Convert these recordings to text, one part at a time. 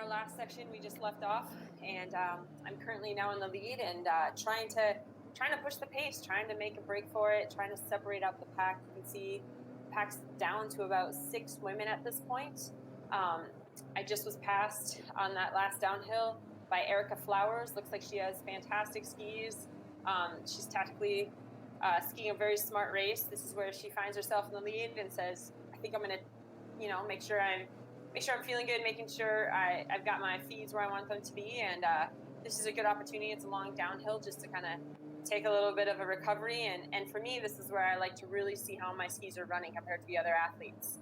our last section. We just left off, and I'm currently now in the lead and trying to push the pace, trying to make a break for it, trying to separate out the pack. You can see the pack's down to about 6 women at this point. I just was passed on that last downhill by Erica Flowers. Looks like she has fantastic skis. She's tactically skiing a very smart race. This is where she finds herself in the lead and says, I think I'm going to, make sure I'm feeling good, making sure I've got my feeds where I want them to be. And this is a good opportunity. It's a long downhill just to kind of take a little bit of a recovery. And for me, this is where I like to really see how my skis are running compared to the other athletes.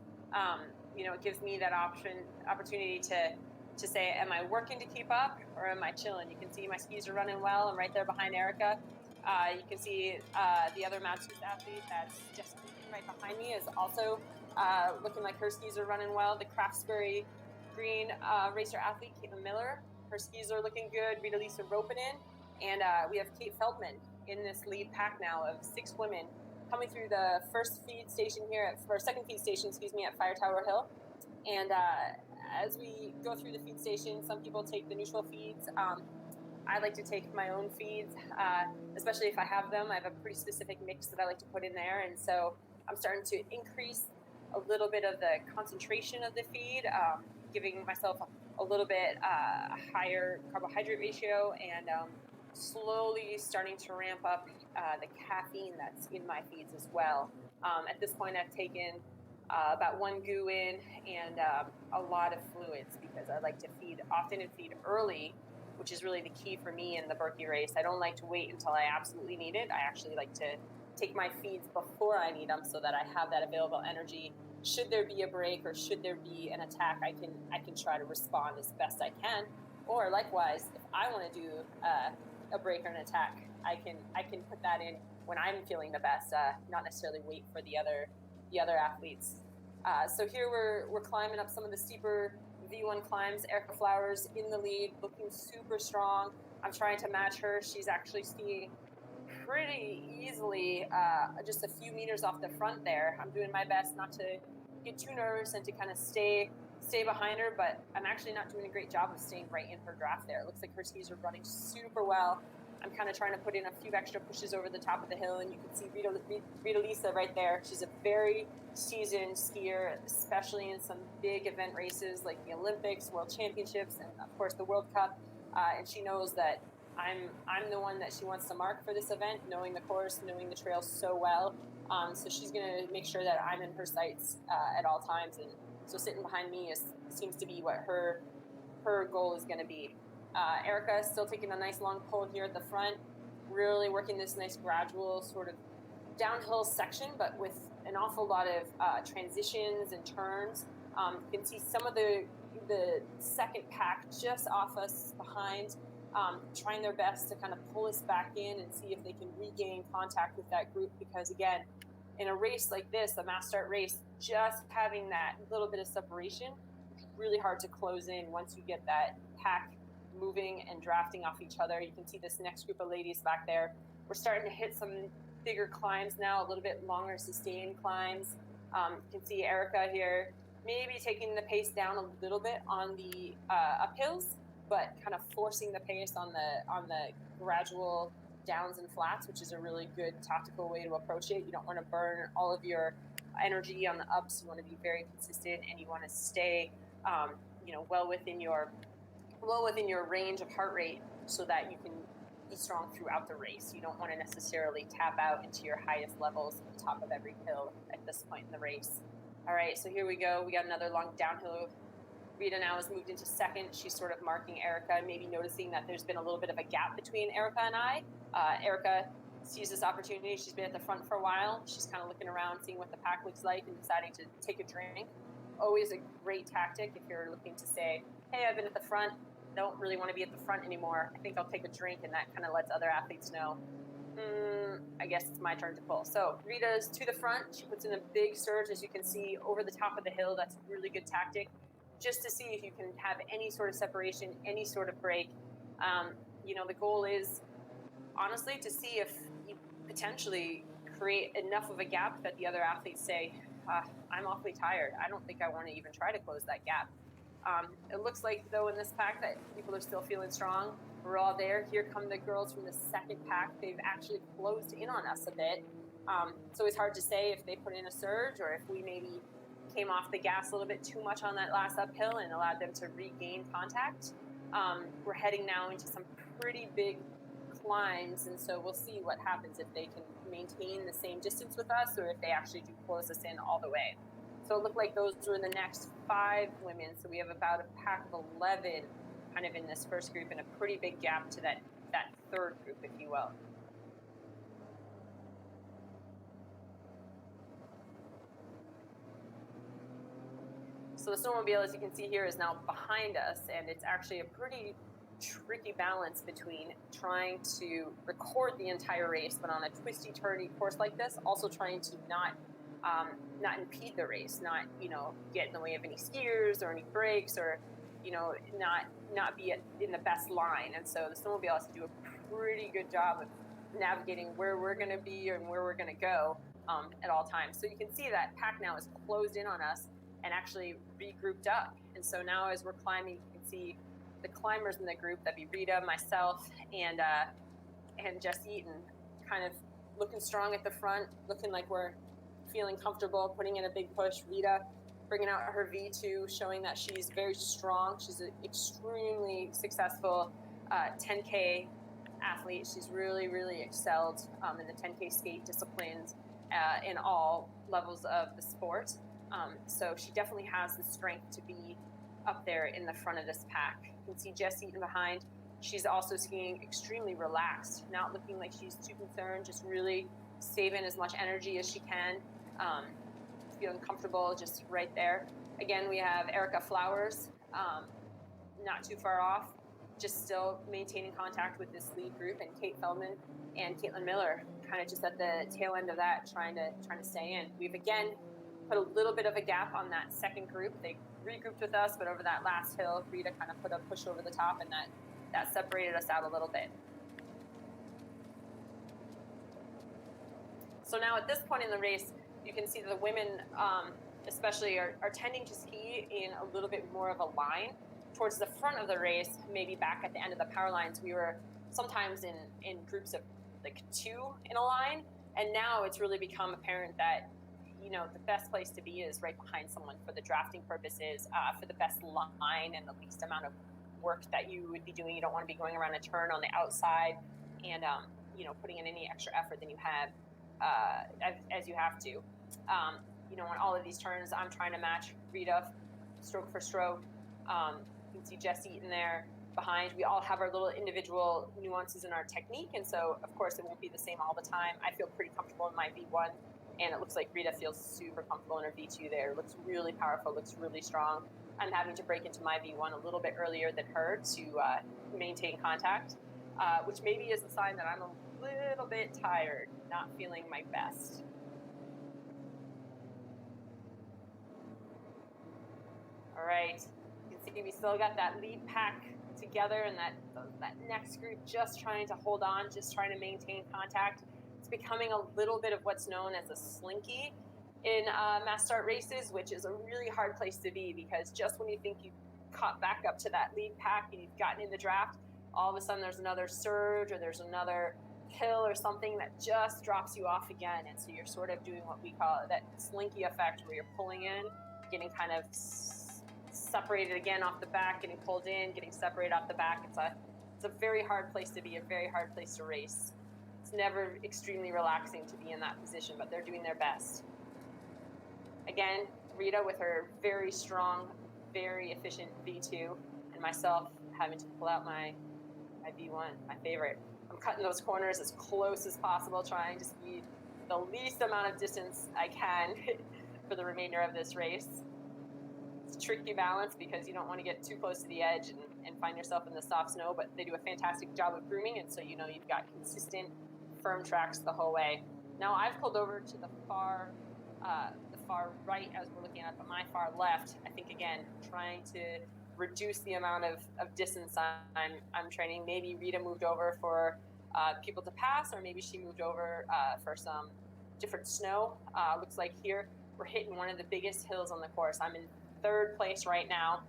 It gives me that opportunity to say, am I working to keep up or am I chilling? You can see my skis are running well. I'm right there behind Erica. You can see the other Masters athlete that's just right behind me is also looking like her skis are running well. The Craftsbury Green racer athlete, Caitlin Miller, her skis are looking good. Rita Lisa Ropinen. And we have Kate Feldman in this lead pack now of 6 women coming through the second feed station, at Fire Tower Hill. And as we go through the feed station, some people take the neutral feeds. I like to take my own feeds, especially if I have them. I have a pretty specific mix that I like to put in there. And so I'm starting to increase a little bit of the concentration of the feed, giving myself a little bit higher carbohydrate ratio, and slowly starting to ramp up the caffeine that's in my feeds as well. At this point, I've taken about 1 GU in and a lot of fluids because I like to feed often and feed early, which is really the key for me in the Birkie race. I don't like to wait until I absolutely need it. I actually like to take my feeds before I need them so that I have that available energy. Should there be a break or should there be an attack, I can try to respond as best I can. Or likewise, if I want to do a break or an attack, I can put that in when I'm feeling the best, not necessarily wait for the other athletes. So here we're climbing up some of the steeper V1 climbs. Erica Flowers in the lead, looking super strong. I'm trying to match her. She's actually skiing pretty easily, just a few meters off the front there. I'm doing my best not to get too nervous and to kind of stay behind her, but I'm actually not doing a great job of staying right in her draft there. It looks like her skis are running super well. I'm kind of trying to put in a few extra pushes over the top of the hill, and you can see Rita Lisa right there. She's a very seasoned skier, especially in some big event races like the Olympics, World Championships, and of course the World Cup. And she knows that I'm the one that she wants to mark for this event, knowing the course, knowing the trails so well. So she's going to make sure that I'm in her sights at all times. And so sitting behind me seems to be what her goal is going to be. Erica is still taking a nice long pull here at the front, really working this nice gradual sort of downhill section, but with an awful lot of transitions and turns. You can see some of the second pack just off us behind, trying their best to kind of pull us back in and see if they can regain contact with that group. Because again, in a race like this, a mass start race, just having that little bit of separation, it's really hard to close in once you get that pack moving and drafting off each other. You can see this next group of ladies back there. We're starting to hit some bigger climbs now, a little bit longer sustained climbs. You can see Erica here maybe taking the pace down a little bit on the uphills, but kind of forcing the pace on the gradual downs and flats, which is a really good tactical way to approach it. You don't want to burn all of your energy on the ups. You want to be very consistent, and you want to stay well within your range of heart rate so that you can be strong throughout the race. You don't want to necessarily tap out into your highest levels at the top of every hill at this point in the race. All right, so here we go. We got another long downhill. Rita now has moved into second. She's sort of marking Erica, maybe noticing that there's been a little bit of a gap between Erica and I. Erica sees this opportunity. She's been at the front for a while. She's kind of looking around, seeing what the pack looks like, and deciding to take a drink. Always a great tactic if you're looking to say, hey, I've been at the front, don't really want to be at the front anymore. I think I'll take a drink, and that kind of lets other athletes know, I guess it's my turn to pull. So Rita's to the front. She puts in a big surge, as you can see, over the top of the hill. That's a really good tactic, just to see if you can have any sort of separation, any sort of break. The goal is, honestly, to see if you potentially create enough of a gap that the other athletes say, I'm awfully tired. I don't think I want to even try to close that gap. It looks like, though, in this pack that people are still feeling strong. We're all there. Here come the girls from the second pack. They've actually closed in on us a bit. So it's hard to say if they put in a surge or if we maybe came off the gas a little bit too much on that last uphill and allowed them to regain contact. We're heading now into some pretty big climbs, and so we'll see what happens if they can maintain the same distance with us or if they actually do close us in all the way. So it looked like those were the next 5 women, so we have about a pack of 11 kind of in this first group and a pretty big gap to that third group, if you will. So the snowmobile, as you can see here, is now behind us, and it's actually a pretty tricky balance between trying to record the entire race, but on a twisty, turny course like this, also trying to not impede the race, not get in the way of any skiers or any brakes, or not be in the best line. And so the snowmobile has to do a pretty good job of navigating where we're going to be and where we're going to go at all times. So you can see that pack now is closed in on us and actually regrouped up. And so now as we're climbing, you can see the climbers in the group, that'd be Rita, myself, and Jess Eaton, kind of looking strong at the front, looking like we're feeling comfortable, putting in a big push. Rita bringing out her V2, showing that she's very strong. She's an extremely successful 10K athlete. She's really, really excelled in the 10K skate disciplines in all levels of the sport. So she definitely has the strength to be up there in the front of this pack. You can see Jess Eaton behind. She's also skiing extremely relaxed, not looking like she's too concerned, just really saving as much energy as she can, feeling comfortable just right there. Again, we have Erica Flowers, not too far off, just still maintaining contact with this lead group, and Kate Feldman and Caitlin Miller kind of just at the tail end of that, trying to stay in. We've again put a little bit of a gap on that second group. They regrouped with us, but over that last hill, Rita kind of put a push over the top, and that separated us out a little bit. So now at this point in the race, you can see the women especially are tending to ski in a little bit more of a line. Towards the front of the race, maybe back at the end of the power lines, we were sometimes in groups of like 2 in a line, and now it's really become apparent that the best place to be is right behind someone for the drafting purposes, for the best line and the least amount of work that you would be doing. You don't want to be going around a turn on the outside and, putting in any extra effort than you have as you have to. On all of these turns, I'm trying to match Rita stroke for stroke. You can see Jess Eaton there behind. We all have our little individual nuances in our technique, and so, of course, it won't be the same all the time. I feel pretty comfortable in my V1. And it looks like Rita feels super comfortable in her V2 there. It looks really powerful, looks really strong. I'm having to break into my V1 a little bit earlier than her to maintain contact, which maybe is a sign that I'm a little bit tired, not feeling my best. All right, you can see we still got that lead pack together, and that next group just trying to hold on, just trying to maintain contact. It's becoming a little bit of what's known as a slinky in mass start races, which is a really hard place to be, because just when you think you've caught back up to that lead pack and you've gotten in the draft, all of a sudden there's another surge or there's another hill or something that just drops you off again. And so you're sort of doing what we call that slinky effect, where you're pulling in, getting kind of separated again off the back, getting pulled in, getting separated off the back. It's a very hard place to be, a very hard place to race. It's never extremely relaxing to be in that position, but they're doing their best. Again, Rita with her very strong, very efficient V2, and myself having to pull out my V1, my favorite. I'm cutting those corners as close as possible, trying to ski the least amount of distance I can for the remainder of this race. It's a tricky balance because you don't want to get too close to the edge and find yourself in the soft snow, but they do a fantastic job of grooming, and so you've got consistent, firm tracks the whole way. Now I've pulled over to the far right as we're looking at, but my far left, I think, again, trying to reduce the amount of distance I'm training. Maybe Rita moved over for people to pass, or maybe she moved over for some different snow. Looks like here we're hitting one of the biggest hills on the course. I'm in 3rd place right now.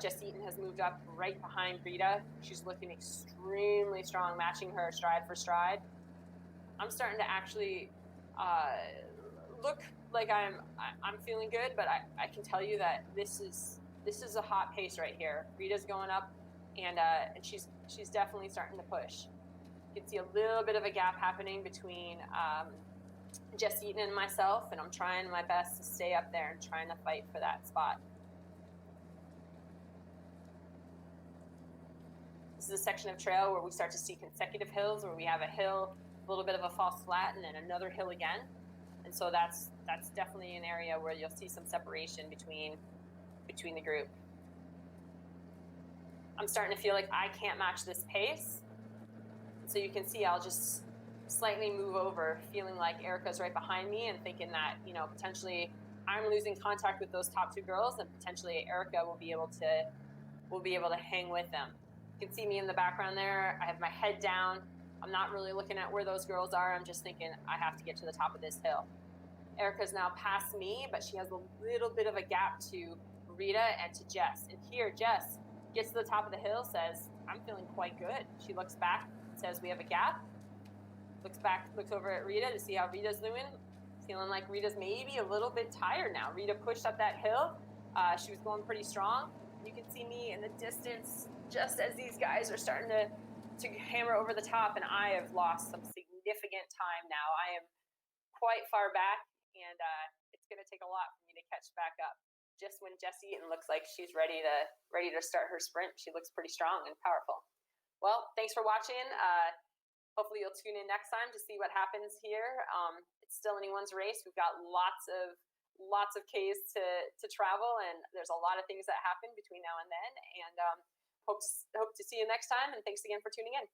Jess Eaton has moved up right behind Rita. She's looking extremely strong, matching her stride for stride. I'm starting to actually look like I'm feeling good, but I can tell you that this is a hot pace right here. Rita's going up, and she's definitely starting to push. You can see a little bit of a gap happening between Jess Eaton and myself, and I'm trying my best to stay up there and trying to fight for that spot. This is a section of trail where we start to see consecutive hills, where we have a hill, a little bit of a false flat, and then another hill again. And so that's definitely an area where you'll see some separation between the group. I'm starting to feel like I can't match this pace. So you can see I'll just slightly move over, feeling like Erica's right behind me and thinking that, you know, potentially I'm losing contact with those top two girls and potentially Erica will be able to hang with them. You can see me in the background there. I have my head down. I'm not really looking at where those girls are. I'm just thinking I have to get to the top of this hill. Erica's now past me, but she has a little bit of a gap to Rita and to Jess. And here, Jess gets to the top of the hill, says, I'm feeling quite good. She looks back, says we have a gap. Looks back, looks over at Rita to see how Rita's doing. Feeling like Rita's maybe a little bit tired now. Rita pushed up that hill. She was going pretty strong. You can see me in the distance just as these guys are starting to hammer over the top, and I have lost some significant time now. I am quite far back, and it's going to take a lot for me to catch back up. Just when Jess Eaton looks like she's ready to start her sprint, she looks pretty strong and powerful. Well, thanks for watching. Hopefully you'll tune in next time to see what happens here. It's still anyone's race. We've got lots of Ks to travel, and there's a lot of things that happen between now and then. And hope to see you next time. And thanks again for tuning in.